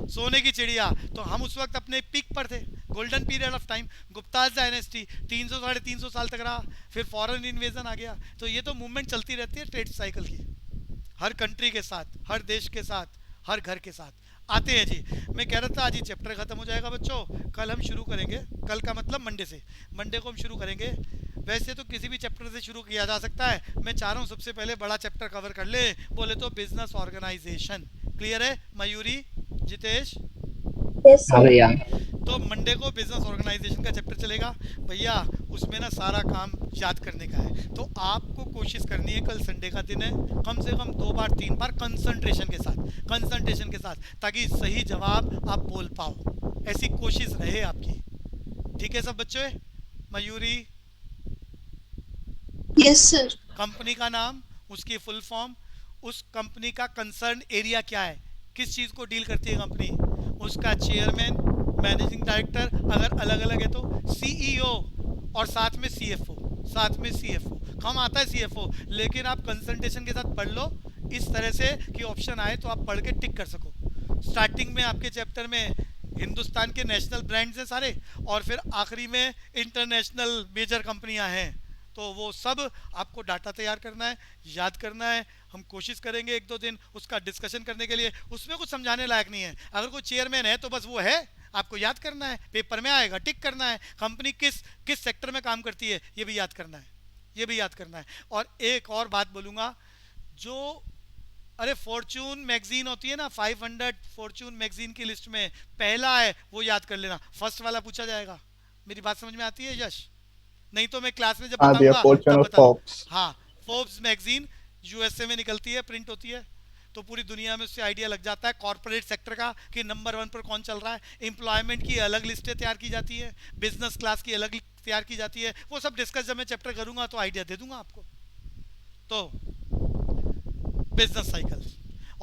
सोने की चिड़िया। तो हम उस वक्त अपने पीक पर थे, golden period of time, Gupta's dynasty 300 साढ़े 300 साल तक रहा, फिर फॉरेन इन्वेजन आ गया। तो ये तो मूवमेंट चलती रहती है ट्रेड साइकिल की, हर कंट्री के साथ, हर देश के साथ, हर घर के साथ। आते हैं जी, मैं कह रहा था आज ये चैप्टर खत्म हो जाएगा बच्चों, कल हम शुरू करेंगे। कल का मतलब मंडे से, मंडे को हम शुरू करेंगे। वैसे तो किसी भी चैप्टर से शुरू किया जा सकता है, मैं चाह रहा हूँ सबसे पहले बड़ा चैप्टर कवर कर ले, बोले तो बिजनेस ऑर्गेनाइजेशन। क्लियर है मयूरी, जितेश? यस हाँ सर। भैया। तो मंडे को बिजनेस ऑर्गेनाइजेशन का चैप्टर चलेगा भैया। उसमें ना सारा काम याद करने का है, तो आपको कोशिश करनी है, कल संडे का दिन है, कम से कम 2 बार 3 बार कंसंट्रेशन के साथ, कंसंट्रेशन के साथ, ताकि सही जवाब आप बोल पाओ, ऐसी कोशिश रहे आपकी। ठीक है सब बच्चों? Mayuri, yes sir. कंपनी का नाम, उसकी फुल फॉर्म, उस कंपनी का कंसर्न एरिया क्या है, किस चीज़ को डील करती है कंपनी, उसका चेयरमैन, मैनेजिंग डायरेक्टर अगर अलग अलग है तो सीईओ, और साथ में सीएफओ, साथ में सीएफओ। कम आता है सीएफओ, लेकिन आप कंसंट्रेशन के साथ पढ़ लो इस तरह से कि ऑप्शन आए तो आप पढ़ के टिक कर सको। स्टार्टिंग में आपके चैप्टर में हिंदुस्तान के नेशनल ब्रांड्स हैं सारे, और फिर आखिरी में इंटरनेशनल मेजर कंपनियां हैं। तो वो सब आपको डाटा तैयार करना है, याद करना है। हम कोशिश करेंगे 1-2 दिन उसका डिस्कशन करने के लिए। उसमें कुछ समझाने लायक नहीं है, अगर कोई चेयरमैन है तो बस वो है, आपको याद करना है, पेपर में आएगा, टिक करना है। कंपनी किस किस सेक्टर में काम करती है ये भी याद करना है, ये भी याद करना है। और एक और बात बोलूँगा, जो अरे फॉर्च्यून मैगजीन होती है ना, 500 फॉर्च्यून मैगजीन की लिस्ट में पहला है वो याद कर लेना, फर्स्ट वाला पूछा जाएगा। मेरी बात समझ में आती है यश? नहीं तो मैं क्लास में जब हाँ भैया, बताऊंगा फॉर्च्यून तब और बता दो। फॉक्स। हाँ, फोर्ब्स मैगजीन यूएसए में निकलती है, प्रिंट होती है, तो पूरी दुनिया में उससे आइडिया लग जाता है कॉर्पोरेट सेक्टर का कि नंबर 1 पर कौन चल रहा है। एम्प्लॉयमेंट की अलग लिस्टें तैयार की जाती है, बिजनेस क्लास की अलग तैयार की जाती है। वो सब डिस्कस जब मैं चैप्टर करूंगा तो आइडिया दे दूंगा आपको। तो बिजनेस साइकिल,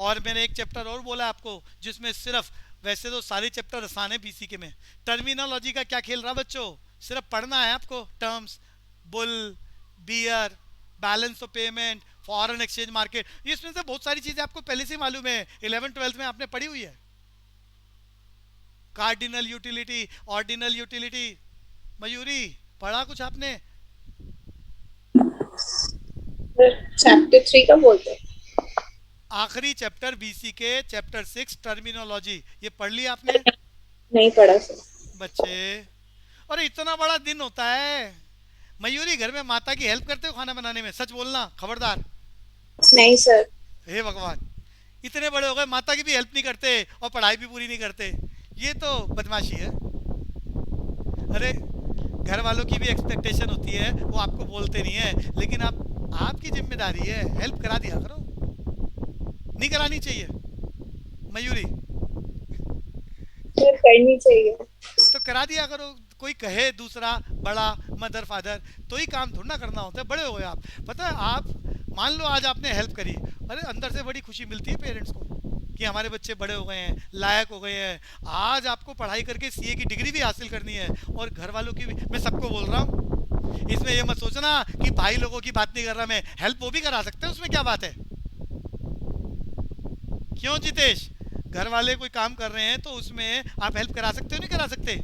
और मैंने एक चैप्टर और बोला आपको जिसमें सिर्फ, वैसे तो सारे चैप्टर आसान है बीसीके में, टर्मिनोलॉजी का क्या खेल रहा बच्चों, सिर्फ पढ़ना है आपको। Terms, bull, bear, balance of payment, foreign exchange market, इसमें से बहुत सारी चीजें आपको पहले से मालूम है, 11th 12th में आपने पढ़ी हुई है। Cardinal utility, ordinal utility, Mayuri पढ़ा कुछ आपने? चैप्टर 3 का बोलते हैं। आखिरी चैप्टर बीसी के, चैप्टर 6 टर्मिनोलॉजी, ये पढ़ लिया आपने नहीं पढ़ा सर। बच्चे? अरे इतना बड़ा दिन होता है। मयूरी, घर में माता की हेल्प करते हो खाना बनाने में? सच बोलना, खबरदार। नहीं सर। हे भगवान, इतने बड़े हो गए माता की भी हेल्प नहीं करते और पढ़ाई भी पूरी नहीं करते, ये तो बदमाशी है। अरे घर वालों की भी एक्सपेक्टेशन होती है, वो आपको बोलते नहीं है, लेकिन आपकी जिम्मेदारी है, हेल्प करा दिया करो। नहीं करानी चाहिए मयूरी? सर करनी चाहिए। तो करा दिया करो। कोई कहे दूसरा, बड़ा, मदर, फादर, तो ही काम थोड़ा ना करना होता है। बड़े हो गए आप, पता है आप, मान लो आज आपने हेल्प करी, अरे अंदर से बड़ी खुशी मिलती है पेरेंट्स को कि हमारे बच्चे बड़े हो गए हैं, लायक हो गए हैं। आज आपको पढ़ाई करके सीए की डिग्री भी हासिल करनी है, और घर वालों की भी, मैं सबको बोल रहा हूँ, इसमें ये मत सोचना कि भाई लोगों की बात नहीं कर रहा मैं, हेल्प वो भी करा सकते हैं, उसमें क्या बात है? क्यों जितेश? घर वाले कोई काम कर रहे हैं तो उसमें आप हेल्प करा सकते हो, नहीं करा सकते?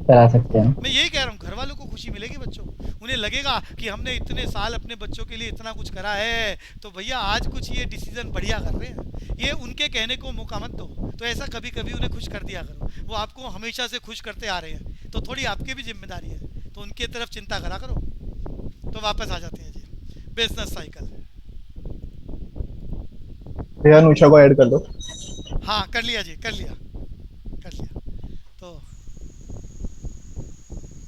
करा सकते हैं। मैं यही कह रहा हूँ, घर वालों को खुशी मिलेगी बच्चों, उन्हें लगेगा कि हमने इतने साल अपने बच्चों के लिए इतना कुछ करा है, तो भैया आज कुछ ये डिसीजन बढ़िया कर रहे हैं, ये उनके कहने को मौका मत दो। तो ऐसा कभी कभी उन्हें खुश कर दिया करो, वो आपको हमेशा से खुश करते आ रहे हैं, तो थोड़ी आपकी भी जिम्मेदारी है, तो उनकी तरफ चिंता करा करो। तो वापस आ जाते हैं जी, बिजनेस साइकिल। भैया अनुषा को ऐड कर दो। हाँ कर लिया जी, कर लिया, कर लिया।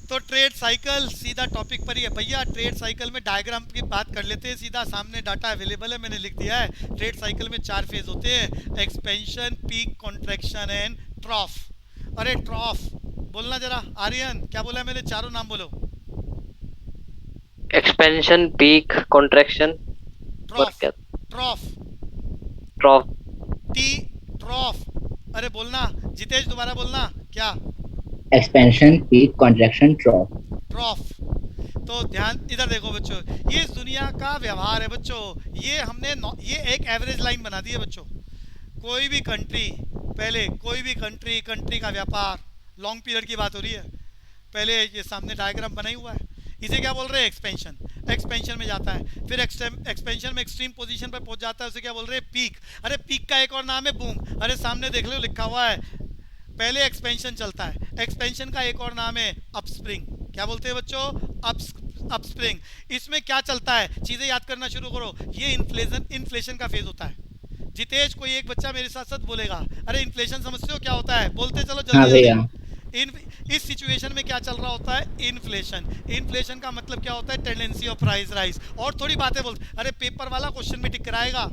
तो ट्रेड साइकिल सीधा टॉपिक पर ही है भैया। ट्रेड साइकिल में डायग्राम की बात कर लेते हैं सीधा, सामने डाटा अवेलेबल है, मैंने लिख दिया है। ट्रेड साइकिल में 4 फेज होते हैं, एक्सपेंशन, पीक, कॉन्ट्रैक्शन एंड ट्रॉफ। अरे ट्रॉफ बोलना जरा, आर्यन क्या बोला मैंने, चारों नाम बोलो। एक्सपेंशन, पीक, कॉन्ट्रैक्शन और ट्रॉफ, क्या? ट्रॉफ, ट्रॉफ। टी, ट्रॉफ। अरे बोलना जितेश, दोबारा बोलना क्या? Expansion, peak, contraction, drop. ट्रॉफ। तो ध्यान इधर देखो बच्चों, ये इस दुनिया का व्यवहार है बच्चों, ये हमने ये एक एवरेज लाइन बना दी है बच्चों। कोई भी कंट्री, पहले कोई भी कंट्री का व्यापार, लॉन्ग पीरियड की बात हो रही है, पहले ये सामने डायग्राम बना ही हुआ है, इसे क्या बोल रहे हैं? एक्सपेंशन। एक्सपेंशन में जाता है, फिर एक्सपेंशन में एक्सट्रीम पोजीशन पर पहुंच जाता है, उसे क्या बोल रहे हैं? पीक। अरे पीक का एक और नाम है बूम। अरे सामने देख लो लिखा हुआ है, पहले एक्सपेंशन चलता है, एक्सपेंशन का एक और नाम है अपस्प्रिंग। क्या बोलते हैं बच्चों? अपस्प्रिंग। इसमें क्या चलता है, चीजें याद करना शुरू करो। ये इन्फ्लेशन का फेज होता है। जितेश, कोई एक बच्चा मेरे साथ साथ बोलेगा, अरे इन्फ्लेशन समझते हो क्या होता है? बोलते चलो हाँ जल्दी भैया। जल्दी। इस सिचुएशन में क्या चल रहा होता है? इन्फ्लेशन। इन्फ्लेशन का मतलब क्या होता है? Tendency of price rise. और थोड़ी बातें बोल, अरे पेपर वाला क्वेश्चन में टिक कराएगा।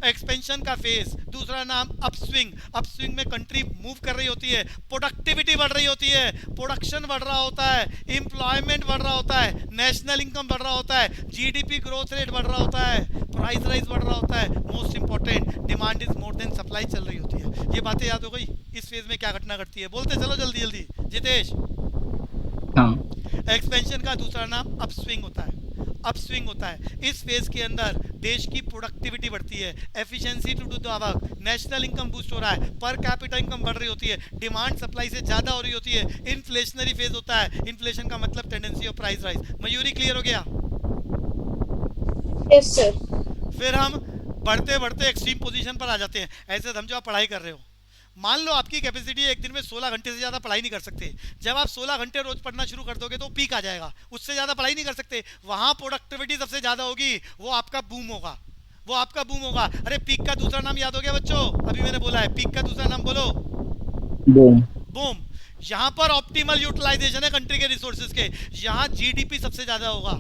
एक्सपेंशन का फेज, दूसरा नाम अपस्विंग। अपस्विंग में कंट्री मूव कर रही होती है, प्रोडक्टिविटी बढ़ रही होती है, प्रोडक्शन बढ़ रहा होता है, एम्प्लॉयमेंट बढ़ रहा होता है, नेशनल इनकम बढ़ रहा होता है, जीडीपी ग्रोथ रेट बढ़ रहा होता है, प्राइस राइज बढ़ रहा होता है, most important demand is more than supply चल रही होती है। ये बातें याद हो गई? इस फेज में क्या घटना घटती है? बोलते चलो जल्दी जल्दी जितेश। हाँ। एक्सपेंशन का दूसरा नाम अपस्विंग होता है। अपस्विंग होता है, इस फेज के अंदर देश की प्रोडक्टिविटी बढ़ती है, efficiency to do the work, national income boost हो रहा है, पर कैपिटा इनकम बढ़ रही होती है, डिमांड सप्लाई से ज्यादा हो रही होती है, इन्फ्लेशनरी फेज होता है। इन्फ्लेशन का मतलब tendency of price rise. Mayuri clear हो गया? Yes sir. फिर हम बढ़ते बढ़ते एक्सट्रीम पोजीशन पर आ जाते हैं। ऐसे समझो आप पढ़ाई कर रहे हो, मान लो आपकी कैपेसिटी एक दिन में 16 घंटे से ज़्यादा पढ़ाई नहीं कर सकते। जब आप 16 घंटे रोज पढ़ना शुरू कर दोगे तो पीक आ जाएगा, उससे ज़्यादा पढ़ाई नहीं कर सकते। वहाँ प्रोडक्टिविटी सबसे ज़्यादा होगी, वो आपका बूम होगा, वो आपका बूम होगा। अरे पीक का दूसरा नाम याद हो गया बच्चों? अभी मैंने बोला है, पीक का दूसरा नाम बोलो। बूम। बूम। यहाँ पर ऑप्टिमल यूटिलाइजेशन है कंट्री के रिसोर्सेज के। यहाँ जीडीपी सबसे ज़्यादा होगा,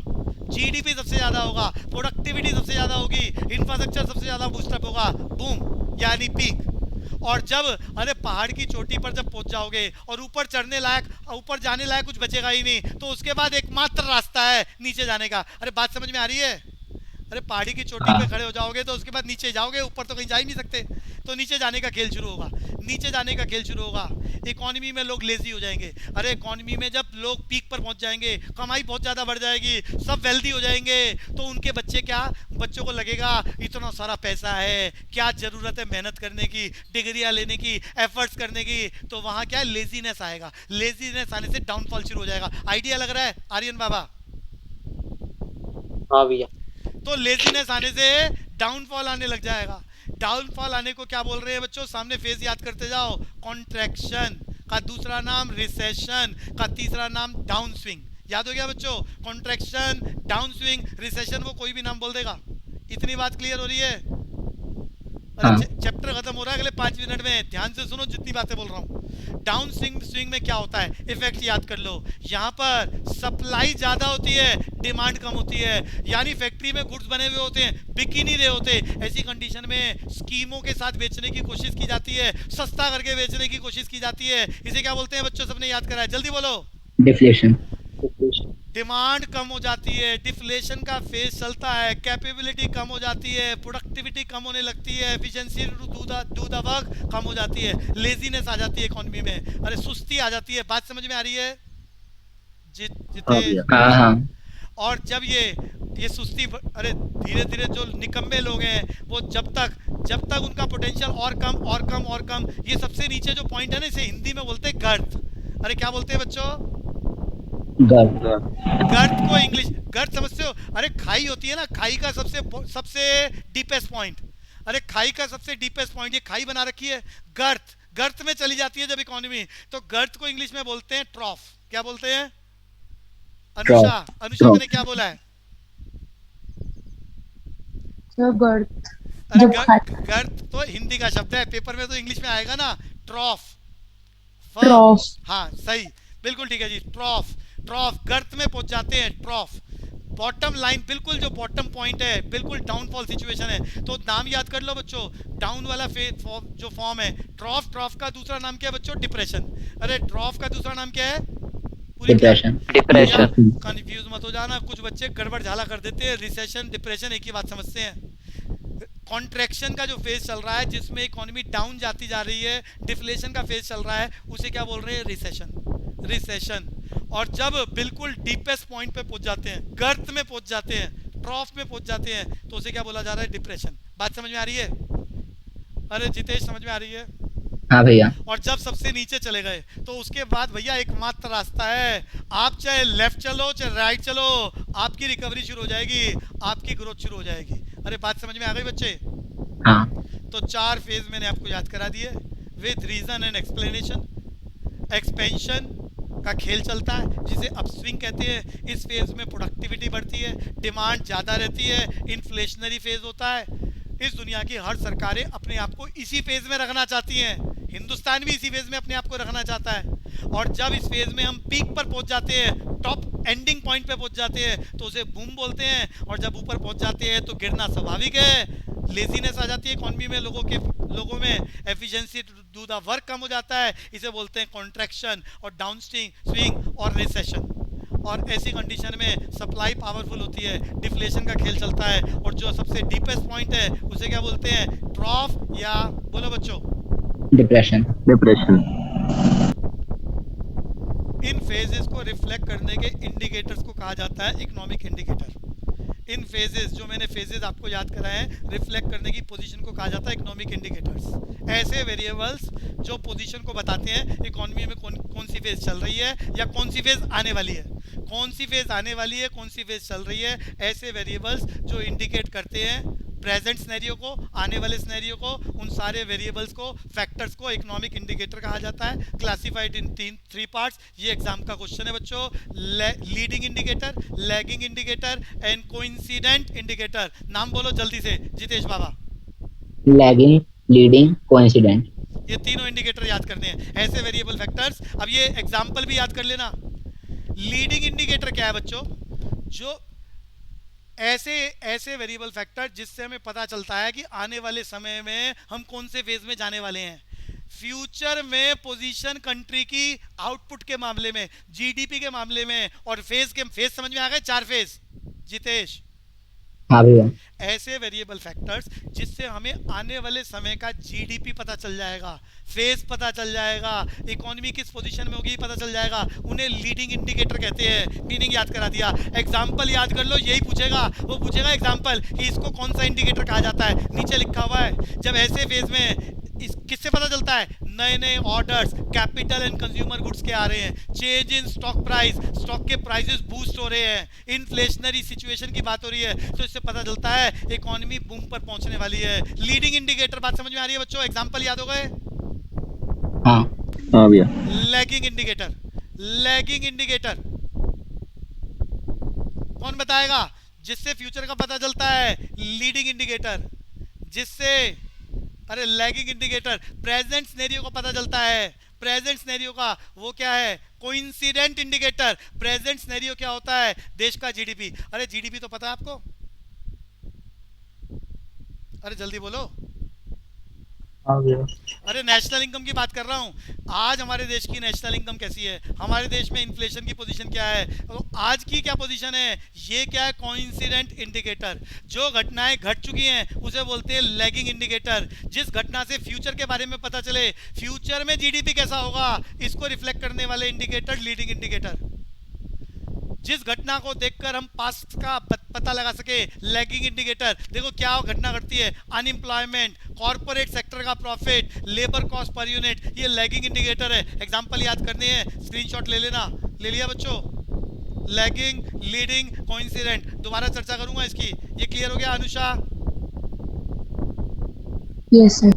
जीडीपी सबसे ज़्यादा होगा, प्रोडक्टिविटी सबसे ज़्यादा होगी, इंफ्रास्ट्रक्चर सबसे ज़्यादा बूस्टअप होगा, बूम यानी पीक। और जब अरे पहाड़ की चोटी पर जब पहुंच जाओगे और ऊपर चढ़ने लायक, ऊपर जाने लायक कुछ बचेगा ही नहीं, तो उसके बाद एकमात्र रास्ता है नीचे जाने का। अरे बात समझ में आ रही है? अरे पहाड़ी की चोटी पे खड़े हो जाओगे तो उसके बाद नीचे जाओगे, ऊपर तो कहीं जा ही नहीं सकते, तो नीचे जाने का खेल शुरू होगा, नीचे जाने का खेल शुरू होगा। इकोनॉमी में लोग लेजी हो जाएंगे। अरे इकोनॉमी में जब लोग पीक पर पहुंच जाएंगे, कमाई बहुत ज़्यादा बढ़ जाएगी, सब वेल्दी हो जाएंगे, तो उनके बच्चे क्या, बच्चों को लगेगा इतना सारा पैसा है, क्या ज़रूरत है मेहनत करने की, डिग्रियाँ लेने की, एफर्ट्स करने की, तो वहाँ क्या लेजीनेस आएगा। लेजीनेस आने से डाउनफॉल शुरू हो जाएगा। आइडिया लग रहा है आर्यन बाबा? हाँ भैया। तो लेजीनेस आने से डाउनफॉल आने लग जाएगा। डाउनफॉल आने को क्या बोल रहे हैं बच्चों? सामने फेज याद करते जाओ। कॉन्ट्रैक्शन का दूसरा नाम रिसेशन, का तीसरा नाम डाउन स्विंग। याद हो गया बच्चों? कॉन्ट्रैक्शन, डाउन स्विंग, रिसेशन, वो कोई भी नाम बोल देगा। इतनी बात क्लियर हो रही है? हाँ। चैप्टर खत्म हो रहा है अगले 5 मिनट में, ध्यान से सुनो जितनी बातें बोल रहा हूँ। डाउन स्विंग में क्या होता है? इफेक्ट याद कर लो। यहाँ पर सप्लाई ज्यादा होती है, डिमांड कम होती है, यानी फैक्ट्री में गुड्स बने हुए होते हैं, बिक ही नहीं रहे होते। ऐसी कंडीशन में स्कीमों के साथ बेचने की कोशिश की जाती है, सस्ता करके बेचने की कोशिश की जाती है। इसे क्या बोलते हैं बच्चों? सबने याद करा है, जल्दी बोलो। डिफ्लेशन। डिमांड कम हो जाती है, डिफ्लेशन का फेज चलता है, कैपेबिलिटी कम हो जाती है, प्रोडक्टिविटी कम होने लगती है, एफिशिएंसी डू द वर्क कम हो जाती है, लेजीनेस आ जाती है इकोनॉमी में, अरे सुस्ती आ जाती है। बात समझ में आ रही है जितेश? हाँ हाँ। और जब ये सुस्ती, अरे धीरे धीरे जो निकम्मे लोग हैं वो जब तक उनका पोटेंशियल और कम और कम और कम, ये सबसे नीचे जो पॉइंट है ना, इसे हिंदी में बोलते हैं गर्त। अरे क्या बोलते हैं बच्चों? गर्त को इंग्लिश, गर्त समझते हो? अरे खाई होती है ना, खाई का सबसे डीपेस्ट पॉइंट, अरे खाई का सबसे डीपेस्ट पॉइंट, ये खाई बना रखी है, गर्त। गर्त में चली जाती है जब इकोनॉमी, तो गर्त को इंग्लिश में बोलते हैं ट्रॉफ। क्या बोलते हैं? अनुषा मैंने क्या बोला है? गर्त। अरे गर्त तो हिंदी का शब्द है, पेपर में तो इंग्लिश में आएगा ना, ट्रॉफ। ट्रॉफ। हाँ सही, बिल्कुल ठीक है जी, ट्रॉफ। ट्रॉफ, गर्त में पहुंच जाते हैं, ट्रॉफ। बॉटम लाइन, बिल्कुल जो बॉटम पॉइंट है, बिल्कुल डाउनफॉल सिचुएशन है। तो नाम याद कर लो बच्चों, डाउन वाला फेज जो फॉर्म है ट्रॉफ। ट्रॉफ का दूसरा नाम क्या है बच्चों? डिप्रेशन। अरे ट्रॉफ का दूसरा नाम क्या है? डिप्रेशन। डिप्रेशन। कंफ्यूज मत हो जाना, कुछ बच्चे गड़बड़ झाला कर देते हैं, रिसेशन डिप्रेशन एक ही बात समझते हैं। कॉन्ट्रैक्शन का जो फेज चल रहा है, जिसमें इकोनॉमी डाउन जाती जा रही है, डिफ्लेशन का फेज चल रहा है, उसे क्या बोल रहे हैं? रिसेशन। रिसेशन। और जब बिल्कुल डीपेस्ट पॉइंट पे पहुंच जाते हैं, गर्त में पहुंच जाते हैं, ट्रॉफ में पहुंच जाते हैं, तो उसे क्या बोला जा रहा है? डिप्रेशन। बात समझ में आ रही है? अरे जितेश समझ में आ रही है? हाँ भैया। और जब सबसे नीचे चले गए तो उसके बाद भैया एकमात्र रास्ता है, आप चाहे लेफ्ट चलो चाहे राइट चलो, आपकी रिकवरी शुरू हो जाएगी, आपकी ग्रोथ शुरू हो जाएगी। अरे बात समझ में आ गई बच्चे? हाँ। तो 4 फेज मैंने आपको याद करा दिए with reason and explanation. Expansion का खेल चलता है जिसे अपस्विंग कहते हैं। इस फेज में प्रोडक्टिविटी बढ़ती है, डिमांड ज़्यादा रहती है, इन्फ्लेशनरी फेज होता है। इस दुनिया की हर सरकारें अपने आप को इसी फेज में रखना चाहती हैं, हिंदुस्तान भी इसी फेज में अपने आप को रखना चाहता है। और जब इस फेज में हम पीक पर पहुंच जाते हैं, टॉप एंडिंग पॉइंट पे पहुंच जाते हैं, तो उसे बूम बोलते हैं। और जब ऊपर पहुंच जाते हैं तो गिरना स्वाभाविक है, लेजीनेस आ जाती है इकोनॉमी में, लोगों में एफिशिएंसी डू द वर्क कम हो जाता है, इसे बोलते हैं कॉन्ट्रैक्शन और डाउन स्विंग और रिसेशन। और ऐसी कंडीशन में सप्लाई पावरफुल होती है, डिफ्लेशन का खेल चलता है, और जो सबसे डीपेस्ट पॉइंट है उसे क्या बोलते हैं? ट्रॉफ, या बोलो बच्चों? डिप्रेशन। इन फेजेस को रिफ्लेक्ट करने के इंडिकेटर्स को कहा जाता है इकोनॉमिक इंडिकेटर। इन फेजेस, जो मैंने फेजेस आपको याद कराए हैं, रिफ्लेक्ट करने की पोजीशन को कहा जाता है इकोनॉमिक इंडिकेटर्स। ऐसे वेरिएबल्स जो पोजीशन को बताते हैं इकोनॉमी में कौन सी फेज चल रही है या कौन सी फेज आने वाली है, कौन सी फेज आने वाली है, कौन सी फेज चल रही है। ऐसे वेरिएबल्स जो इंडिकेट करते हैं प्रेजेंट सिनेरियो को, आने वाले सिनेरियो को, उन सारे वेरिएबल्स को, फैक्टर्स को इकोनॉमिक इंडिकेटर कहा जाता है। Classified in 3 parts. ये एग्जाम का क्वेश्चन है बच्चों। Leading indicator, lagging indicator and coincident indicator. नाम बोलो जल्दी से जितेश बाबा। Lagging, leading, coincident. ये तीनों इंडिकेटर याद करने हैं, ऐसे वेरिएबल फैक्टर्स। अब ये एग्जाम्पल भी याद कर लेना। लीडिंग इंडिकेटर क्या है बच्चों? जो ऐसे वेरिएबल फैक्टर जिससे हमें पता चलता है कि आने वाले समय में हम कौन से फेज में जाने वाले हैं। फ्यूचर में पोजीशन कंट्री की आउटपुट के मामले में, जीडीपी के मामले में, और फेज समझ में आ गए? 4 फेज जितेश। हाँ भैया। ऐसे वेरिएबल फैक्टर्स जिससे हमें आने वाले समय का जीडीपी पता चल जाएगा, फेज पता चल जाएगा, इकोनॉमी किस पोजीशन में होगी पता चल जाएगा, उन्हें लीडिंग इंडिकेटर कहते हैं। मीनिंग याद करा दिया। एग्जाम्पल याद कर लो, यही पूछेगा, वो पूछेगा एग्जाम्पल कि इसको कौन सा इंडिकेटर कहा जाता है, नीचे लिखा हुआ है। जब ऐसे फेज में किससे पता चलता है? नए नए orders, capital and consumer goods के आ रहे हैं, change in stock price, stock के प्राइसेस बूस्ट हो रहे हैं, इन्फ्लेशनरी सिचुएशन की बात हो रही है, तो इससे पता चलता है इकोनॉमी बूम पर पहुंचने वाली है। लीडिंग इंडिकेटर, बात समझ में आ रही है बच्चों? एग्जांपल याद हो गए? हाँ भैया। लैगिंग इंडिकेटर, लैगिंग इंडिकेटर कौन बताएगा? जिससे फ्यूचर का पता चलता है। लीडिंग इंडिकेटर जिससे, अरे लैगिंग इंडिकेटर प्रेजेंट सिनेरियो को पता चलता है। प्रेजेंट सिनेरियो का वो क्या है? Coincident indicator. प्रेजेंट सिनेरियो क्या होता है? देश का जीडीपी। अरे जीडीपी तो पता है आपको? अरे जल्दी बोलो। अरे नेशनल इनकम की बात कर रहा हूँ। आज हमारे देश की नेशनल इनकम कैसी है? हमारे देश में इन्फ्लेशन की पोजीशन क्या है? तो आज की क्या पोजीशन है? ये क्या है? Coincident indicator. जो घटनाएं घट चुकी हैं उसे बोलते हैं लैगिंग इंडिकेटर। जिस घटना से फ्यूचर के बारे में पता चले, फ्यूचर में जीडीपी कैसा होगा, इसको रिफ्लेक्ट करने वाले इंडिकेटर लीडिंग इंडिकेटर। जिस घटना को देखकर हम पास्ट का पता लगा सके, लैगिंग इंडिकेटर। देखो क्या घटना घटती है, अनएम्प्लॉयमेंट, कॉर्पोरेट सेक्टर का profit, labour cost per unit, ये लैगिंग इंडिकेटर है। एग्जांपल याद करने हैं, स्क्रीनशॉट ले लेना। ले लिया बच्चों? Lagging, leading, coincident. दोबारा चर्चा करूंगा इसकी। ये क्लियर हो गया Anusha? Yes sir.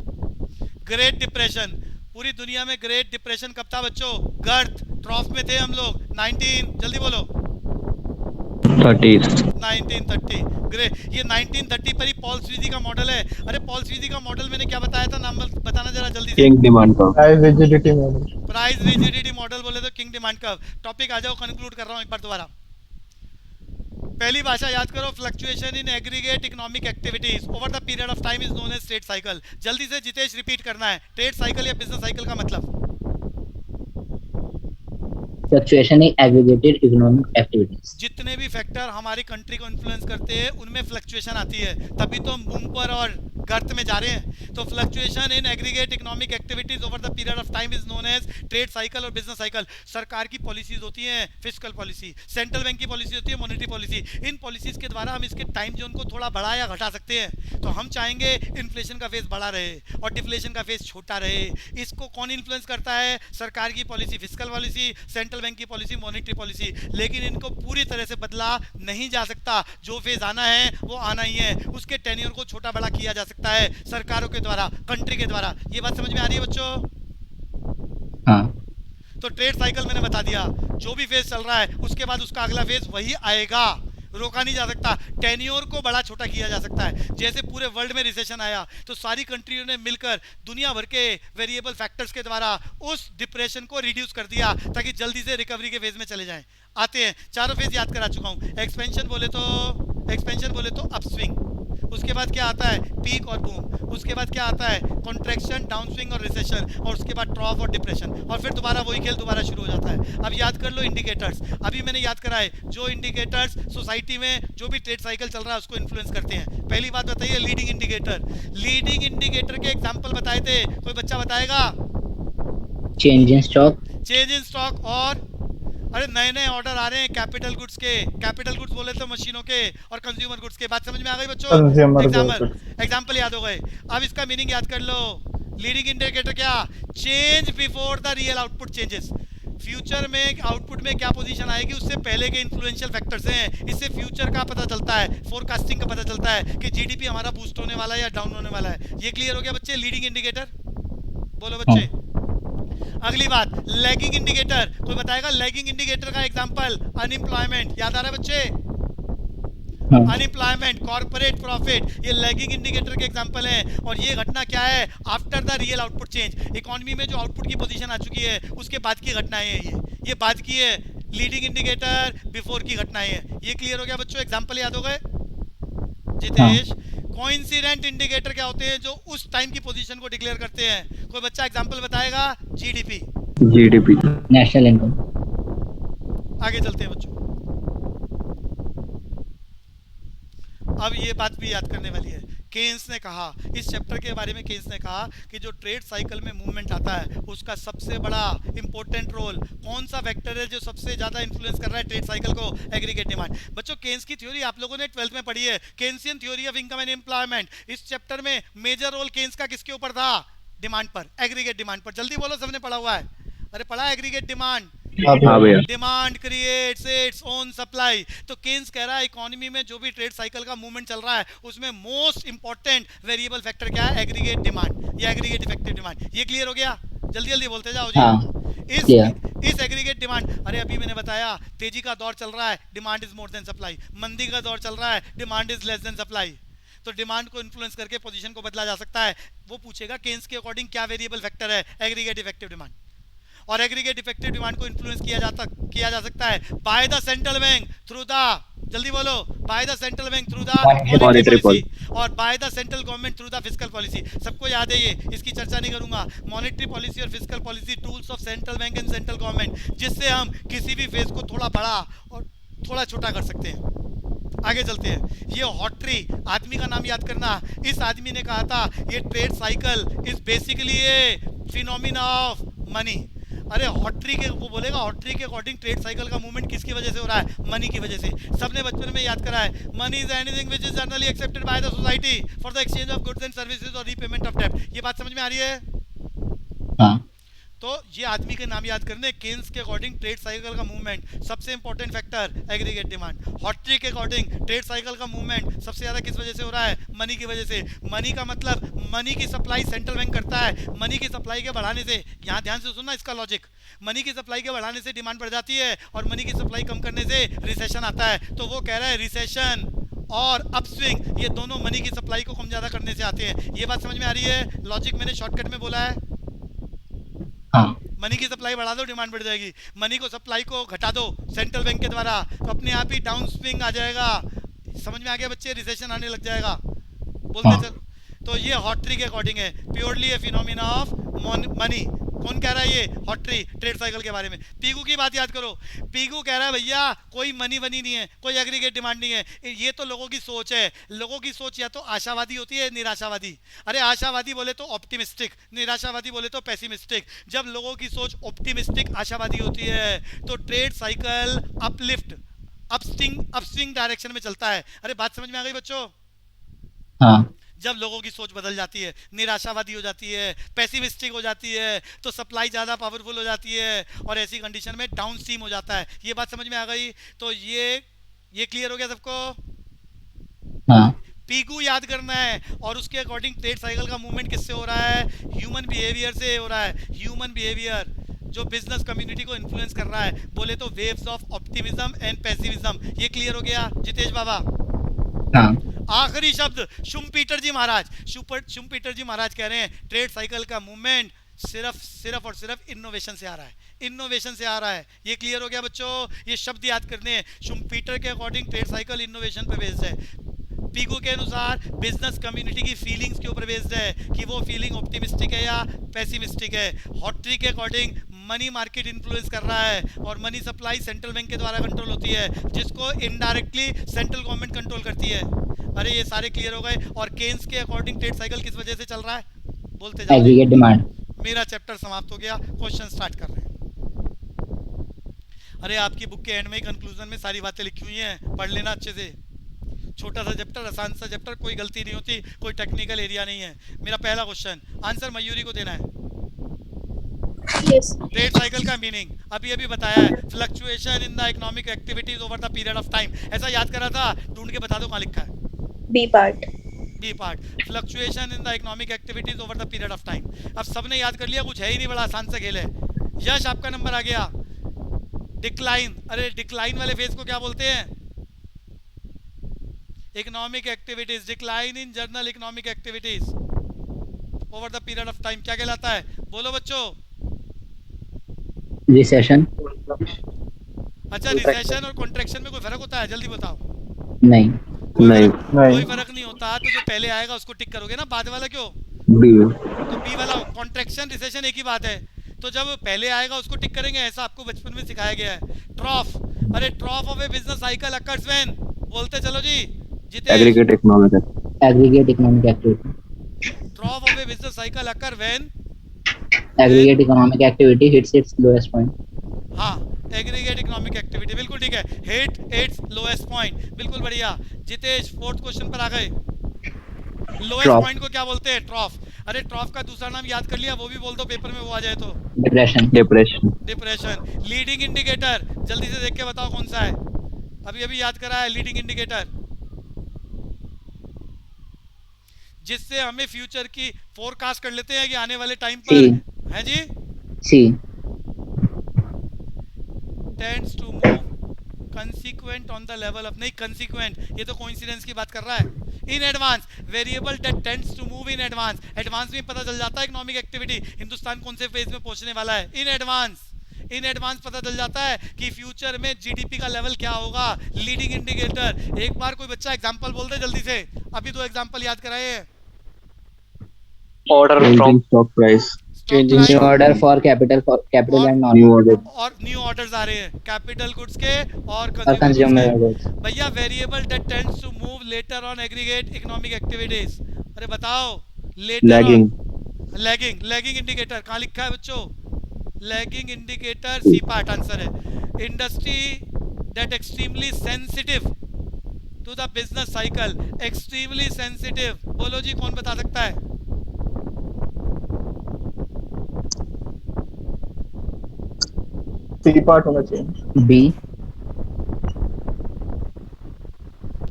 Great depression, पूरी दुनिया में ग्रेट डिप्रेशन कब था बच्चों? गर्थ, ट्रॉफ में थे हम लोग। 19, जल्दी बोलो। 1930। ग्रेट। ये 1930 पर ही पॉल स्वीजी का मॉडल है। अरे पॉल स्वीजी का मॉडल मैंने क्या बताया था? नाम बताना जरा जल्दी से। King demand curve. Price rigidity model. Price rigidity model बोले तो किंग डिमांड कर्व। टॉपिक आ जाओ, कंक्लूड कर रहा हूं एक बार दोबारा। पहली भाषा याद करो, fluctuation in aggregate economic activities over the period of time is known as trade cycle. जल्दी से जितेश रिपीट करना है। ट्रेड साइकिल या बिजनेस साइकिल का मतलब? Fluctuation in aggregated economic activities. जितने भी फैक्टर हमारी कंट्री को इन्फ्लुएंस करते हैं उनमें फ्लक्चुएशन आती है, तभी तो हम बूम पर और गर्त में जा रहे हैं। तो fluctuation in aggregate economic activities over the period of time is known as trade cycle और बिजनेस साइकिल। सरकार की पॉलिसीज होती हैं फिस्कल पॉलिसी, सेंट्रल बैंक की पॉलिसी होती है मॉनेटरी पॉलिसी। इन पॉलिसीज के द्वारा हम इसके टाइम जोन को थोड़ा बढ़ा या घटा सकते हैं। तो हम चाहेंगे इन्फ्लेशन का फेज बड़ा रहे और डिफ्लेशन का फेज छोटा रहे। इसको कौन इन्फ्लुएंस करता है? सरकार की policy fiscal policy, central bank की पॉलिसी मॉनेटरी पॉलिसी। लेकिन इनको पूरी तरह से बदला नहीं जा सकता। जो फेज आना है वो आना ही है। उसके टेन्योर को छोटा बड़ा किया जा सकता है सरकारों के द्वारा, कंट्री के द्वारा। ये बात समझ में आ रही है बच्चों? हाँ। तो ट्रेड साइकिल मैंने बता दिया, जो भी फेज चल रहा है उसके बाद उसका अगला फेज वही आएगा, रोका नहीं जा सकता। टेन्योर को बड़ा छोटा किया जा सकता है। जैसे पूरे वर्ल्ड में रिसेशन आया तो सारी कंट्रियों ने मिलकर दुनिया भर के वेरिएबल फैक्टर्स के द्वारा उस डिप्रेशन को रिड्यूस कर दिया ताकि जल्दी से रिकवरी के फेज में चले जाएं। आते हैं, चारों फेज याद करा चुका हूँ। एक्सपेंशन बोले तो अपस्विंग, उसके बाद क्या आता है? पीक और बूम। उसके बाद क्या आता है? कॉन्ट्रैक्शन, डाउनस्विंग और रिसेशन। और उसके बाद ट्रॉफ और डिप्रेशन। और फिर दोबारा वही खेल दोबारा शुरू हो जाता है। अब याद कर लो इंडिकेटर्स। अभी मैंने याद करा है जो इंडिकेटर्स सोसाइटी में जो भी ट्रेड साइकिल चल रहा है उसको इन्फ्लुएंस करते हैं। पहली बात बताइए लीडिंग इंडिकेटर। लीडिंग इंडिकेटर के एग्जाम्पल बताए थे, कोई बच्चा बताएगा? Change in stock. Change in stock और अरे नए नए ऑर्डर आ रहे हैं कैपिटल गुड्स के। कैपिटल गुड्स बोले तो मशीनों के और कंज्यूमर गुड्स के। बात समझ में आ गई बच्चों? एग्जाम्पल याद हो गए। अब इसका मीनिंग याद कर लो। लीडिंग इंडिकेटर क्या? Change before the real output changes. Future में आउटपुट में क्या पोजीशन आएगी उससे पहले के इन्फ्लुएंशियल फैक्टर्स हैं। इससे फ्यूचर का पता चलता है, फोरकास्टिंग का पता चलता है कि जीडीपी हमारा बूस्ट होने वाला है या डाउन होने वाला है। ये क्लियर हो गया बच्चे? लीडिंग इंडिकेटर बोलो बच्चे। अगली बात लैगिंग इंडिकेटर। कोई बताएगा लैगिंग इंडिकेटर का एग्जांपल? अनएम्प्लॉयमेंट। याद आ रहा है बच्चे? अनएम्प्लॉयमेंट, कॉर्पोरेट प्रॉफिट, ये लैगिंग इंडिकेटर के एग्जांपल हैं। और ये घटना क्या है? After the real output change. Economy में जो आउटपुट की पोजीशन आ चुकी है उसके बाद की घटनाएं हैं ये बाद की है। लीडिंग इंडिकेटर बिफोर की घटनाएं हैं। ये क्लियर हो गया बच्चों? एग्जांपल याद हो गए? जितेश, कोइंसिडेंट इंडिकेटर क्या होते हैं? जो उस टाइम की पोजीशन को डिक्लेयर करते हैं। कोई बच्चा एग्जांपल बताएगा? जीडीपी। National income. आगे चलते हैं बच्चों। अब ये बात भी याद करने वाली है। केन्स ने कहा, इस चैप्टर के बारे में केन्स ने कहा कि जो ट्रेड साइकिल में मूवमेंट आता है उसका सबसे बड़ा इंपॉर्टेंट रोल कौन सा वेक्टर है जो सबसे ज्यादा इन्फ्लुएंस कर रहा है ट्रेड साइकिल को? Aggregate demand. बच्चों केन्स की थ्योरी आप लोगों ने 12th में पढ़ी है, Keynesian theory of income and employment. इस चैप्टर में मेजर रोल केन्स का किसके ऊपर था? डिमांड पर, एग्रीगेट डिमांड पर। जल्दी बोलो, सबने पढ़ा हुआ है? अरे पढ़ा aggregate demand. Demand creates its own supply. तो केन्स कह रहा है इकोनॉमी में जो भी ट्रेड साइकिल का मूवमेंट चल रहा है उसमें मोस्ट इंपॉर्टेंट वेरिएबल फैक्टर क्या है? एग्रीगेट डिमांड या एग्रीगेट इफेक्टिव डिमांड। ये क्लियर हो गया? जल्दी जल्दी बोलते जाओ जी। इस एग्रीगेट डिमांड, अरे अभी मैंने बताया तेजी का दौर चल रहा है, demand is more than supply. मंदी का दौर चल रहा है, demand is less than supply. तो डिमांड को इन्फ्लुएंस करके पोजीशन को बदला जा सकता है। वो पूछेगा केन्स के अकॉर्डिंग क्या वेरिएबल फैक्टर है? Aggregate effective demand. और एग्रीगेट इफेक्टिव डिमांड को इन्फ्लुएंस किया जा सकता है by the central bank through the, जल्दी बोलो, by the central bank through the monetary policy और by the central government through the fiscal policy. सबको याद है ये, इसकी चर्चा नहीं करूंगा। मॉनेटरी पॉलिसी और fiscal policy tools of central bank and central government, जिससे हम किसी भी फेज को थोड़ा बड़ा और थोड़ा छोटा कर सकते हैं। आगे चलते हैं। ये हॉटरी आदमी का नाम याद करना। इस आदमी ने कहा था ये trade cycle is basically a phenomena of money. अरे हॉटरी के, वो बोलेगा हॉटरी के अकॉर्डिंग ट्रेड साइकिल का मूवमेंट किसकी वजह से हो रहा है? मनी की वजह से। सबने बचपन में याद करा है, money is anything which is generally accepted by the society for the exchange of goods and services और रीपेमेंट ऑफ डेब्ट। ये बात समझ में आ रही है? हाँ। तो ये आदमी के नाम याद करने। केन्स के अकॉर्डिंग ट्रेड साइकिल का मूवमेंट सबसे इंपॉर्टेंट फैक्टर एग्रीगेट डिमांड। हॉटरी के अकॉर्डिंग ट्रेड साइकिल का मूवमेंट सबसे ज्यादा किस वजह से हो रहा है? मनी की वजह से। मनी का मतलब मनी की सप्लाई सेंट्रल बैंक करता है। मनी की सप्लाई के बढ़ाने से, यहाँ ध्यान से सुनना इसका लॉजिक, मनी की सप्लाई के बढ़ाने से डिमांड बढ़ जाती है और मनी की सप्लाई कम करने से रिसेशन आता है। तो वो कह रहा है रिसेशन और अपस्विंग ये दोनों मनी की सप्लाई को कम ज्यादा करने से आते हैं। ये बात समझ में आ रही है? लॉजिक मैंने शॉर्टकट में बोला है। हाँ। मनी की सप्लाई बढ़ा दो, डिमांड बढ़ जाएगी। मनी को सप्लाई को घटा दो सेंट्रल बैंक के द्वारा, तो अपने आप ही डाउन स्विंग आ जाएगा। समझ में आ गया बच्चे? रिसेशन आने लग जाएगा। बोलते चल। तो ये हॉटरी के अकॉर्डिंग है, purely a phenomena of money. कौन कह रहा है ये हॉट ट्री ट्रेड साइकिल के बारे में? पीगू की बात याद करो। पीगू कह रहा है भैया कोई मनी वनी नहीं है, कोई एग्रीगेट डिमांड नहीं है, ये तो लोगों की सोच है। लोगों की सोच या तो आशावादी होती है निराशावादी। अरे आशावादी बोले तो ऑप्टिमिस्टिक, निराशावादी बोले तो पेसिमिस्टिक। जब लोगों की सोच ऑप्टिमिस्टिक आशावादी होती है तो trade cycle uplift upswing direction में चलता है। अरे बात समझ में आ गई बच्चों? हाँ जब लोगों की सोच बदल जाती है, निराशावादी हो जाती है, पेसिमिस्टिक हो जाती है, तो सप्लाई ज़्यादा पावरफुल हो जाती है और ऐसी कंडीशन में डाउन स्ट्रीम हो जाता है। ये बात समझ में आ गई? तो ये क्लियर हो गया सबको? हाँ पीगू याद करना है और उसके अकॉर्डिंग ट्रेड साइकिल का मूवमेंट किससे हो रहा है? ह्यूमन बिहेवियर से हो रहा है। ह्यूमन बिहेवियर जो बिजनेस कम्युनिटी को इन्फ्लुएंस कर रहा है, बोले तो waves of optimism and pessimism. ये क्लियर हो गया जितेश बाबा? हाँ आखिरी शब्द शुम्पीटर जी महाराज। शुम्पीटर जी महाराज कह रहे हैं ट्रेड साइकिल का मूवमेंट सिर्फ और सिर्फ इनोवेशन से आ रहा है, इनोवेशन से आ रहा है। ये क्लियर हो गया बच्चों? ये शब्द याद करने हैं। शुम्पीटर के अकॉर्डिंग ट्रेड साइकिल इनोवेशन पे बेस्ड है। पीगू के अनुसार बिजनेस कम्युनिटी की फीलिंग्स के ऊपर बेस्ड है कि वो फीलिंग ऑप्टिमिस्टिक है या पेसिमिस्टिक है। हॉट्री के अकॉर्डिंग मनी मार्केट इन्फ्लुएंस कर रहा है और मनी सप्लाई सेंट्रल बैंक के द्वारा कंट्रोल होती है, जिसको इनडायरेक्टली सेंट्रल गवर्नमेंट कंट्रोल करती है। अरे ये सारे क्लियर हो गए। और केन्स के अकॉर्डिंग ट्रेड साइकिल किस वजह से चल रहा है? बोलते जाओ। Aggregate demand. मेरा चैप्टर समाप्त हो गया, क्वेश्चन स्टार्ट कर रहे हैं। अरे आपकी बुक के एंड में कंक्लूजन में सारी बातें लिखी हुई हैं, पढ़ लेना अच्छे से। छोटा सा चैप्टर, आसान सा चैप्टर, कोई गलती नहीं होती, कोई टेक्निकल एरिया नहीं है। मेरा पहला क्वेश्चन आंसर मयूरी को देना है। Yes. ट्रेड साइकिल का मीनिंग अभी बताया है, fluctuation in the economic activities over the period of time. ऐसा याद करा था, ढूंढ के बता दो कहाँ लिखा है। B part. B part, fluctuation in the economic activities over the period of time. अब सबने याद कर लिया, कुछ है ही नहीं, बड़ा आसान सा खेल है। यश आपका नंबर आ गया। डिक्लाइन, अरे डिक्लाइन वाले फेज को क्या बोलते हैं? Economic activities, decline in journal economic activities over the period of time क्या कहलाता है? बोलो बच्चों। रिसेशन। अच्छा, रिसेशन और कॉन्ट्रैक्शन में कोई फर्क होता है? जल्दी बताओ। नहीं। कोई फर्क नहीं होता। तो जो पहले आएगा उसको टिक करोगे ना, बाद वाला क्यों? तो बी वाला। कॉन्ट्रैक्शन रिसेशन एक ही बात है, तो जब पहले आएगा उसको टिक करेंगे। ऐसा आपको बचपन में सिखाया गया है। ट्रॉफ, अरे trough of a business cycle occurs when, बोलते चलो जी Jitesh. Aggregate economic activity. Trough of a business cycle occur when aggregate economic activity hits its lowest point. हाँ, एग्रीगेट इकोनॉमिक एक्टिविटी, बिल्कुल ठीक है। हिट इट्स लोएस्ट पॉइंट, बिल्कुल बढ़िया। Jitesh fourth question पर आ गए। लोएस्ट पॉइंट को क्या बोलते हैं? ट्रॉफ। अरे ट्रॉफ का दूसरा नाम याद कर लिया, वो भी बोल दो पेपर में, वो आ जाए तो। डिप्रेशन। लीडिंग इंडिकेटर, जल्दी से देख के बताओ कौन सा है? अभी याद करा है लीडिंग इंडिकेटर, जिससे हमें फ्यूचर की फोरकास्ट कर लेते हैं कि आने वाले टाइम पर है जी। C. Tends to move consequent on the level of, नहीं कंसीक्वेंट, ये तो कोइंसिडेंस की बात कर रहा है। In advance, variable that tends to move in advance. Advance में पता चल जाता है इकोनॉमिक एक्टिविटी, हिंदुस्तान कौन से फेज में पहुंचने वाला है। इन एडवांस पता चल जाता है कि फ्यूचर में जीडीपी का लेवल क्या होगा। लीडिंग इंडिकेटर, एक बार कोई बच्चा एग्जांपल बोल दे जल्दी से, अभी 2 एग्जांपल याद कराए हैं। Order from stock price, Changing new order for capital and non और न्यू ऑर्डर्स आ रहे हैं कैपिटल गुड्स के और कंज्यूमर गुड्स के। भैया variable that tends to move later on aggregate economic activities, अरे बताओ। लैगिंग इंडिकेटर कहाँ लिखा है बच्चों? Lagging indicator C part answer है। Industry that extremely sensitive to the business cycle, extremely sensitive, बोलो जी कौन बता सकता है? सी पार्ट होना चाहिए। बी।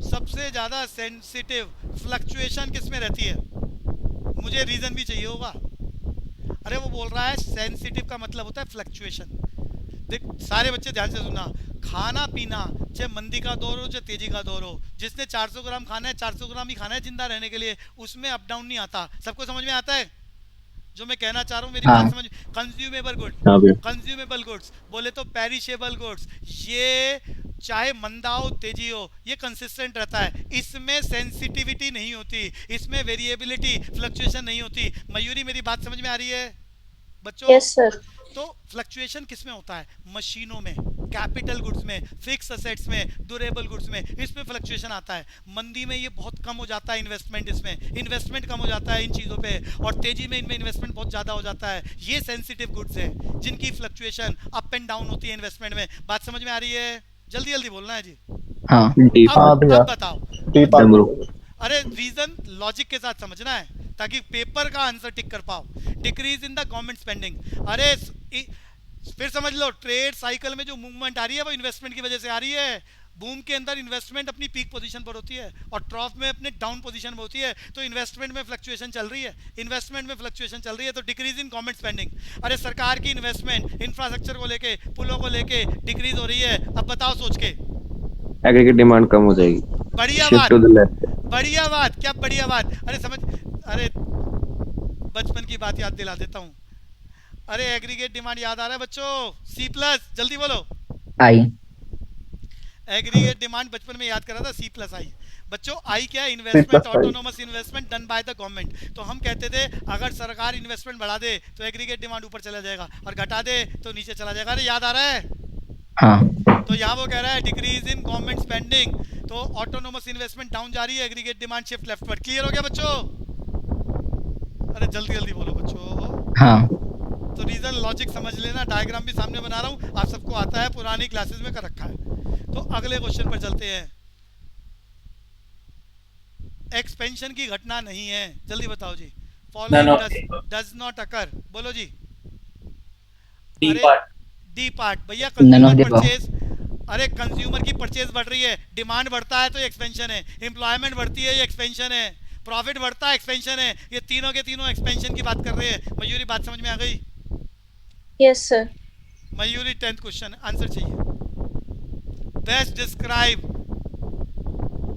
सबसे ज्यादा सेंसिटिव फ्लक्चुएशन किस में रहती है? मुझे रीजन भी चाहिए होगा। अरे वो बोल रहा है सेंसिटिव का मतलब होता है फ्लक्चुएशन। देख सारे बच्चे ध्यान से सुनना, खाना पीना चाहे मंदी का दौर हो चाहे तेजी का दौर हो, जिसने 400 ग्राम खाना है 400 ग्राम ही खाना है जिंदा रहने के लिए, उसमें अप डाउन नहीं आता। सबको समझ में आता है जो मैं कहना चाह रहा हूँ? मेरी बात समझ। कंज्यूमेबल गुड्स बोले तो पेरिशेबल गुड्स, ये चाहे मंदा हो तेजी हो, ये कंसिस्टेंट रहता है। इसमें सेंसिटिविटी नहीं होती, इसमें वेरिएबिलिटी फ्लक्चुएशन नहीं होती। मयूरी मेरी बात समझ में आ रही है? बच्चों Yes, sir. तो फ्लक्चुएशन किस में होता है? मशीनों में, कैपिटल गुड्स में, फिक्स असेट्स में, ड्यूरेबल गुड्स में, इसमें फ्लक्चुएशन आता है। मंदी में ये बहुत कम हो जाता है, इन्वेस्टमेंट इसमें इन्वेस्टमेंट कम हो जाता है इन चीज़ों पे, और तेजी में इनमें इन्वेस्टमेंट बहुत ज़्यादा हो जाता है। ये सेंसिटिव गुड्स हैं जिनकी फ्लक्चुएशन अप एंड डाउन होती है इन्वेस्टमेंट में। बात समझ में आ रही है? जल्दी जल्दी बोलना है जी। हाँ डी अब बताओ। डी पार्ट अरे रीजन लॉजिक के साथ समझना है ताकि पेपर का आंसर टिक कर पाओ। Decrease in the government spending, अरे फिर समझ लो, ट्रेड साइकिल में जो मूवमेंट आ रही है वो इन्वेस्टमेंट की वजह से आ रही है। बूम के अंदर इन्वेस्टमेंट अपनी पीक पोजीशन पर होती है और ट्रॉफ में अपने डाउन पोजीशन में होती है, तो इन्वेस्टमेंट में फ्लक्चुएशन चल रही है, इन्वेस्टमेंट में फ्लक्चुएशन चल रही है, तो डिक्रीज इन गवर्नमेंट स्पेंडिंग। अरे सरकार की इन्वेस्टमेंट इंफ्रास्ट्रक्चर को लेके, पुलों को लेके डिक्रीज हो रही है। अब बताओ सोच के। एग्रीगेट डिमांड कम हो जाएगी, बढ़िया शिफ्ट बात, टू द लेफ्ट। बढ़िया बात, क्या बढ़िया बात। अरे समझ, अरे बचपन की बात याद दिला देता हूँ। अरे एग्रीगेट डिमांड याद आ रहा है बच्चों? सी प्लस, जल्दी बोलो। आई। एग्रीगेट डिमांड बचपन में याद करा था, सी प्लस आई। बच्चों आई क्या है? Investment, autonomous investment done by the government. तो हम कहते थे अगर सरकार इन्वेस्टमेंट बढ़ा दे तो एग्रीगेट डिमांड ऊपर चला जाएगा, और घटा दे तो नीचे चला जाएगा। अरे याद आ रहा है? हाँ। तो यहाँ वो कह रहा है डिक्रीज इन गवर्नमेंट स्पेंडिंग, तो ऑटोनोमस इन्वेस्टमेंट डाउन जा रही है, aggregate demand shift leftward. Clear हो गया बच्चों? अरे जल्दी जल्दी बोलो बच्चों। हाँ। तो रीजन लॉजिक समझ लेना, डायग्राम भी सामने बना रहा हूँ, आप सबको आता है, पुरानी क्लासेस में कर रखा है। तो अगले क्वेश्चन पर चलते हैं। एक्सपेंशन की घटना नहीं है, जल्दी बताओ जी। फॉलोइंग डज नॉट अकर, बोलो जी। डी पार्ट भैया, कंज्यूमर परचेज। अरे कंज्यूमर की परचेज बढ़ रही है, डिमांड बढ़ता है तो ये एक्सपेंशन है, एम्प्लॉयमेंट बढ़ती है ये एक्सपेंशन है, प्रॉफिट बढ़ता है एक्सपेंशन है। ये तीनों के तीनों एक्सपेंशन की बात कर रहे हैं। मयूरी बात समझ में आ गई? Yes, sir. Mayuri 10th question answer चाहिए। Best describe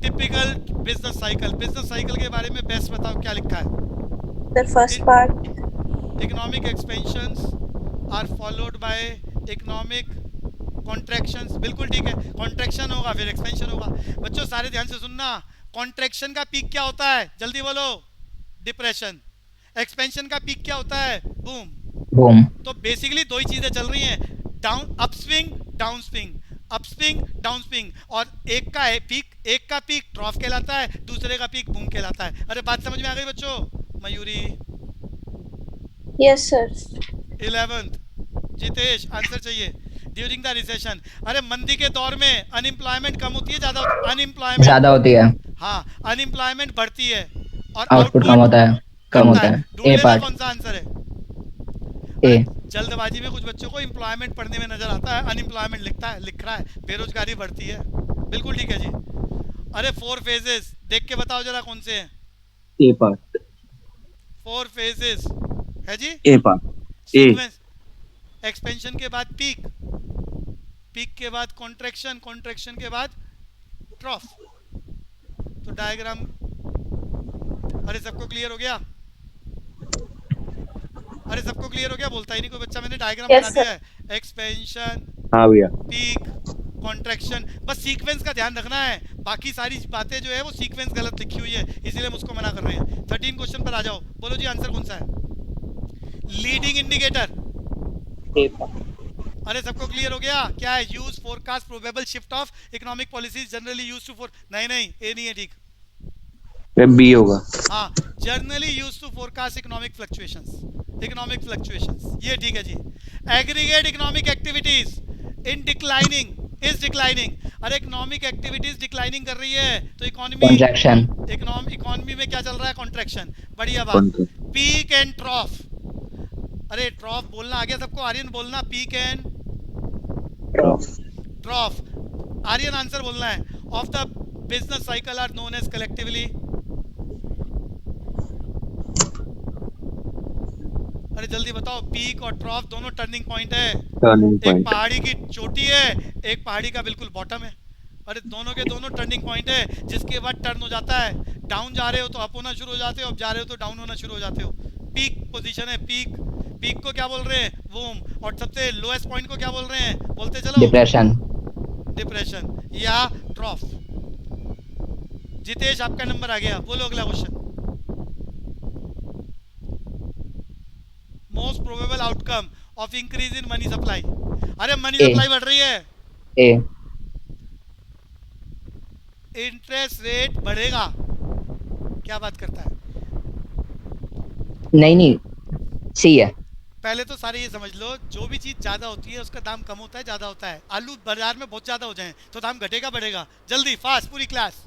typical business cycle. Business cycle के बारे में बेस्ट बताओ, क्या लिखा है? The first part. Economic expansions are followed by economic contractions. बिल्कुल ठीक है, कॉन्ट्रैक्शन होगा फिर एक्सपेंशन होगा। बच्चों सारे ध्यान से सुनना, कॉन्ट्रैक्शन का पीक क्या होता है? जल्दी बोलो। डिप्रेशन। एक्सपेंशन का पीक क्या होता है? बूम। बूम। तो बेसिकली दो ही चीजें चल रही हैं, down upswing down swing, upswing down swing, और एक का पीक ट्रॉफ कहलाता है, दूसरे का पीक बूम कहलाता है। अरे बात समझ में आ गई बच्चों? Mayuri? Yes, sir. 11th Jitesh answer चाहिए। ड्यूरिंग द रिसेशन, अरे मंदी के दौर में अनएम्प्लॉयमेंट कम होती है, ज्यादा अनएम्प्लॉयमेंट ज्यादा होती है। हाँ, अनएम्प्लॉयमेंट बढ़ती है और आउटपुट कम होता है, कम होता है। ढूंढ ए लेना पार्ट। कौन सा आंसर है। ए। जल्दबाजी में कुछ बच्चों को एम्प्लॉयमेंट पढ़ने में नजर आता है, अनएम्प्लॉयमेंट लिख रहा है, बेरोजगारी बढ़ती है। बिल्कुल ठीक है जी। अरे 4 फेजेस देख के बताओ जरा कौन से हैं? ए पार्ट। 4 फेजेस है जी। ए पार्ट। ए। एक्सपेंशन के बाद पीक, पीक के बाद कॉन्ट्रैक्शन, कॉन्ट्रैक्शन के बाद ट्रॉफ। तो डायग्राम, अरे सबको क्लियर हो गया? अरे सबको क्लियर हो गया? बोलता ही नहीं कोई बच्चा। मैंने डायग्राम Yes, बना दिया है, एक्सपेंशन, हाँ भैया। Peak, contraction. बस सीक्वेंस का ध्यान रखना है, बाकी सारी बातें जो है वो सीक्वेंस गलत लिखी हुई है, इसीलिए हम उसको मना कर रहे हैं। 13 क्वेश्चन पर आ जाओ। बोलो जी आंसर कौन सा है? Leading indicator. अरे सबको क्लियर हो गया? क्या है? Use forecast probable shift of economic policies generally used to for, नहीं ए नहीं है, ठीक। बी होगा। हाँ, generally used to forecast economic fluctuations, ये ठीक है जी। Aggregate economic activities in declining is declining. अरे इकोनॉमिक एक्टिविटीज डिक्लाइनिंग कर रही है तो इकोनॉमी, कॉन्ट्रैक्शन। इकोनॉमी में क्या चल रहा है? कॉन्ट्रैक्शन। बढ़िया बात। पीक एंड ट्रॉफ, अरे ट्रॉफ बोलना आ गया सबको? आर्यन बोलना peak and trough. Aryan answer बोलना है। Of the business cycle are known as collectively. अरे जल्दी बताओ, पीक और ट्रॉफ दोनों टर्निंग पॉइंट है। एक पहाड़ी की चोटी है, एक पहाड़ी का बिल्कुल बॉटम है। अरे दोनों के दोनों टर्निंग पॉइंट है, जिसके बाद टर्न हो जाता है। डाउन जा रहे हो तो अप होना शुरू हो जाते हो, अप जा रहे हो तो डाउन होना शुरू हो जाते हो। पीक पोजीशन है, पीक को क्या बोल रहे हैं? बूम। और सबसे लोएस्ट पॉइंट को क्या बोल रहे हैं? बोलते चलो। डिप्रेशन या ट्रॉफ। जितेश आपका नंबर आ गया, बोलो अगला question. Most probable outcome of increase in money supply. अरे मनी A. सप्लाई बढ़ रही है, A. इंटरेस्ट रेट बढ़ेगा। क्या बात करता है? नहीं सी है। पहले तो सारे ये समझ लो, जो भी चीज ज्यादा होती है उसका दाम कम होता है, ज्यादा होता है। आलू बाजार में बहुत ज्यादा हो जाए तो दाम घटेगा बढ़ेगा? जल्दी फास्ट पूरी क्लास।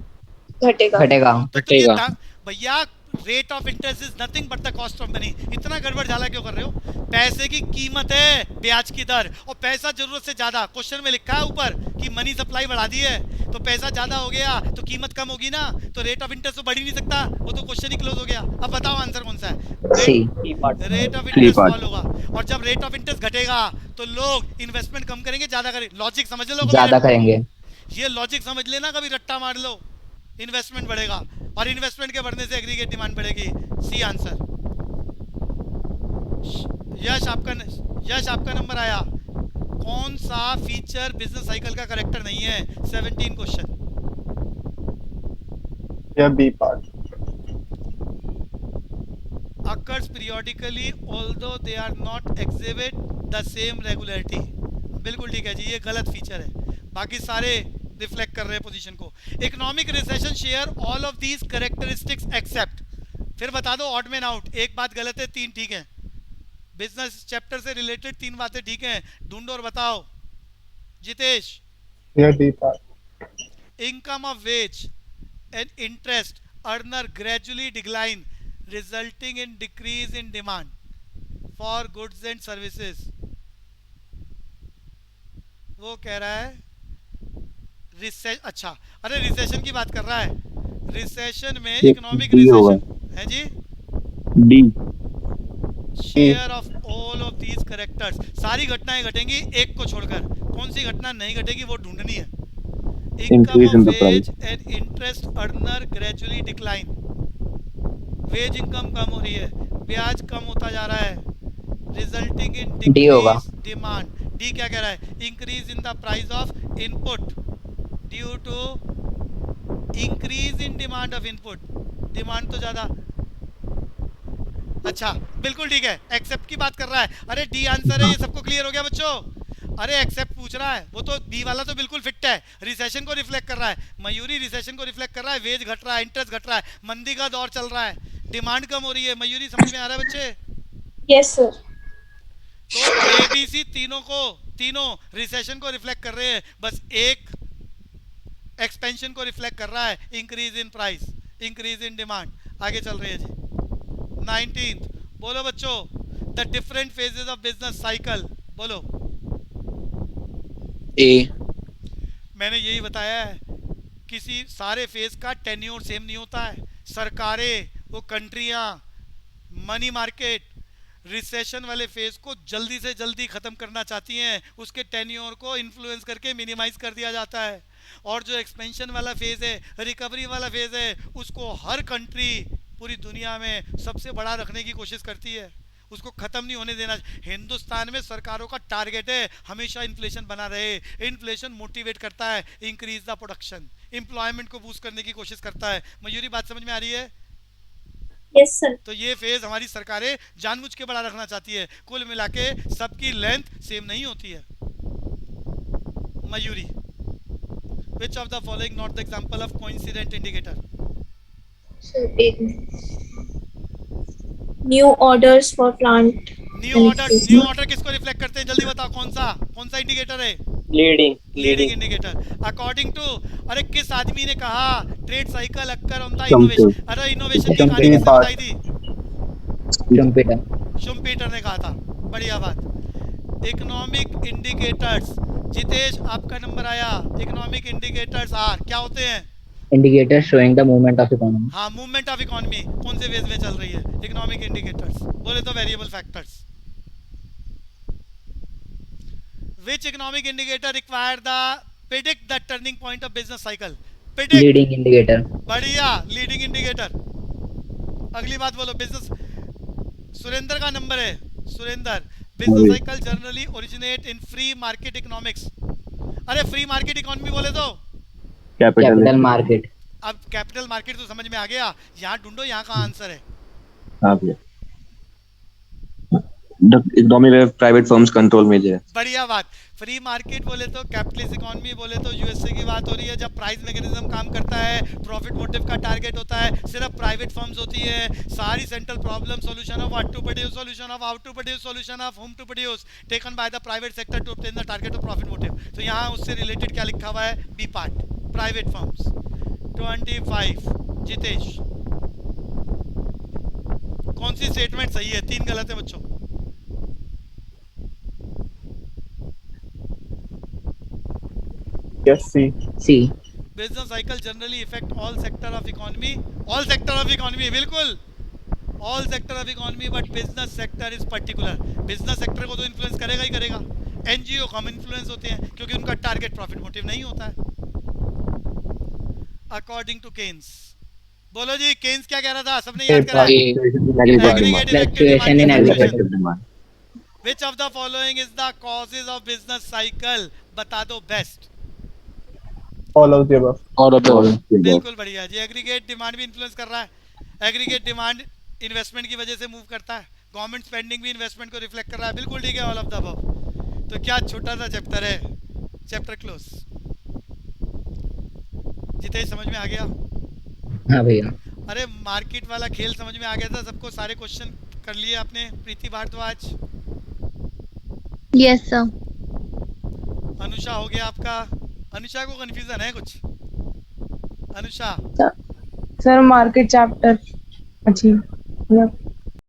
घटेगा। घटेगा। तो ये घटेगा। दाम भैया, rate of interest is nothing but the cost of money. इतना गड़बड़ झाला क्यों कर रहे हो? पैसे की कीमत है ब्याज की दर, और पैसा जरूरत से ज्यादा। क्वेश्चन में लिखा है ऊपर कि मनी सप्लाई बढ़ा दी है, तो पैसा ज्यादा हो गया तो कीमत कम होगी ना, तो रेट ऑफ इंटरेस्ट तो बढ़ ही नहीं सकता, वो तो क्वेश्चन ही क्लोज हो गया। अब बताओ आंसर कौन सा है? C. Rate of Three interest part. Fall होगा, और जब रेट ऑफ इंटरेस्ट घटेगा तो लोग इन्वेस्टमेंट कम करेंगे, ज्यादा करेंगे। लॉजिक समझ लो, ज्यादा करेंगे। ये लॉजिक समझ लेना, कभी रट्टा मार लो। इन्वेस्टमेंट बढ़ेगा, और इन्वेस्टमेंट के बढ़ने से एग्रीगेट डिमांड बढ़ेगी। C answer. यश आपका नंबर आया। कौन सा फीचर बिजनेस साइकिल का करेक्टर नहीं है? 17 क्वेश्चन। या B part. occurs periodically although they are not exhibit the same regularity। बिल्कुल ठीक है जी, ये गलत फीचर है, बाकी सारे रिफ्लेक्ट कर रहे हैं पोजीशन को। Economic recession share all of these characteristics except. फिर बता दो ऑड मैन आउट। एक बात गलत है, 3 ठीक है। बिजनेस चैप्टर से रिलेटेड 3 बातें ठीक हैं, ढूंढो और बताओ। जितेश। या D part. income of wage and interest earner gradually decline resulting in decrease in demand for goods and services। वो कह रहा है अच्छा, अरे रिसेशन की बात कर रहा है। रिसेशन में इकोनॉमिक D होगा। रिसेशन है जी। D. Share of all of these characters. सारी घटनाएं घटेंगी एक को छोड़कर, कौन सी घटना नहीं घटेगी वो ढूंढनी है। Income Increase in of the price. Wage and interest earner gradually decline. Wage income कम हो रही है, ब्याज कम होता जा रहा है, रिजल्टिंग इन D होगा। Decrease demand. डी क्या कह रहा है? Increase in the price of input due to increase in demand of input. Demand तो ज्यादा। अच्छा बिल्कुल ठीक है, एक्सेप्ट की बात कर रहा है। अरे डी आंसर है, ये सबको क्लियर हो गया बच्चों? अरे एक्सेप्ट पूछ रहा है, वो तो बी वाला तो बिल्कुल फिट है, रिसेशन को रिफ्लेक्ट कर रहा है। मयूरी रिसेशन को रिफ्लेक्ट कर रहा है, वेज घट रहा है, इंटरेस्ट घट रहा है, मंदी का दौर चल रहा है, डिमांड कम हो रही है। मयूरी समझ में आ रहा है बच्चे? Yes sir. तो एबीसी तीनों रिसेशन को रिफ्लेक्ट कर रहे हैं, बस एक एक्सपेंशन को रिफ्लेक्ट कर रहा है, increase in price, increase in demand. आगे चल रही है जी। 19th बोलो बच्चों, the different phases of business cycle. बोलो। ए। मैंने यही बताया है, किसी सारे फेज का टेन्योर सेम नहीं होता है। सरकारें, वो कंट्रियां, मनी मार्केट रिसेशन वाले फेज को जल्दी से जल्दी खत्म करना चाहती हैं, उसके टेन्योर को इन्फ्लुएंस करके मिनिमाइज कर दिया जाता है। और जो एक्सपेंशन वाला फेज है, रिकवरी वाला फेज है, उसको हर कंट्री पूरी दुनिया में सबसे बड़ा रखने की कोशिश करती है, उसको खत्म नहीं होने देना। हिंदुस्तान में सरकारों का टारगेट है हमेशा इन्फ्लेशन बना रहे। इन्फ्लेशन मोटिवेट करता है इंक्रीज द प्रोडक्शन, एम्प्लॉयमेंट को बूस्ट करने की कोशिश करता है। मयूरी बात समझ में आ रही है? Yes sir. तो ये फेज हमारी सरकारें जानबूझ के बड़ा रखना चाहती है। कुल मिला के सबकी लेंथ सेम नहीं होती है। Mayuri, which of the following not the example of coincident indicator? Sir एक new orders for plant. New order किसको रिफ्लेक्ट करते हैं? जल्दी बताओ, कौन सा इंडिकेटर है? Leading indicator. अकॉर्डिंग टू, अरे किस आदमी ने कहा trade cycle occur on the innovation? अरे इनोवेशन की कहानी किसने बताई थी? शुम्पीटर ने कहा था। बढ़िया बात। Economic indicators. जितेश आपका नंबर आया। इकोनॉमिक इंडिकेटर्स आर क्या होते हैं? Indicator showing the movement of economy. हाँ, मूवमेंट ऑफ इकोनॉमी कौन से फेज में चल रही है? Economic indicators. बोले तो variable factors. Which economic indicator require the predict the turning point of business cycle? Predict. Leading indicator. बढ़िया, लीडिंग इंडिकेटर। अगली बात बोलो। बिजनेस, सुरेंद्र का नंबर है। Surendra, business cycle generally originate in free market economics. अरे free market economy बोले तो capital market. अब कैपिटल मार्केट तो समझ में आ गया, यहाँ ढूंढो यहाँ का आंसर है। हाँ भैया। The economy where private firms control major है. बढ़िया बात। फ्री मार्केट बोले तो कैपिटलिस्ट इकोनॉमी बोले तो यूएसए की बात हो रही है, जब प्राइस मैकेनिज्म काम करता है, प्रॉफिट मोटिव का टारगेट होता है, सिर्फ प्राइवेट फर्म्स होती है, सारी central problem solution of what to produce, solution of how to produce, solution of whom to produce taken by the private sector to obtain the target of profit motive. तो यहाँ उससे related क्या लिखा हुआ है? B part, private firms. 25 Jitesh, कौन सी statement सही है? 3 गलत है बच्चों। Yes, C. C. Business cycle generally effect all sector of economy, all sector of economy, बिल्कुल all sector of economy, but business sector is particular. Business sector को तो इन्फ्लुएंस करेगा ही करेगा, एनजीओ कम इन्फ्लुएंस होते हैं क्योंकि उनका टारगेट प्रॉफिट मोटिव नहीं होता है। अकॉर्डिंग टू केन्स, बोलो जी केन्स क्या कह रहा था? सबने याद करा? Fluctuation in aggregate demand. Which of the following is the causes of business cycle? बता दो best. All of the above. All of the above. बिल्कुल बढ़िया जी। एग्रीगेट डिमांड भी इन्फ्लुएंस कर रहा है। एग्रीगेट डिमांड इन्वेस्टमेंट की वजह से मूव करता है, गवर्नमेंट स्पेंडिंग भी इन्वेस्टमेंट को रिफ्लेक्ट कर रहा है। बिल्कुल ठीक है, ऑल ऑफ द अबव। तो क्या छोटा सा चैप्टर है, चैप्टर क्लोज। जितेश समझ में आ गया? हाँ भैया। अरे मार्केट वाला खेल समझ में आ गया था सबको? सारे क्वेश्चन कर लिए आपने? प्रीति भारद्वाज, यस सर। अनुषा हो गया आपका? अनुषा को कंफ्यूजन है कुछ? अनुषा सर मार्केट चैप्टर अच्छी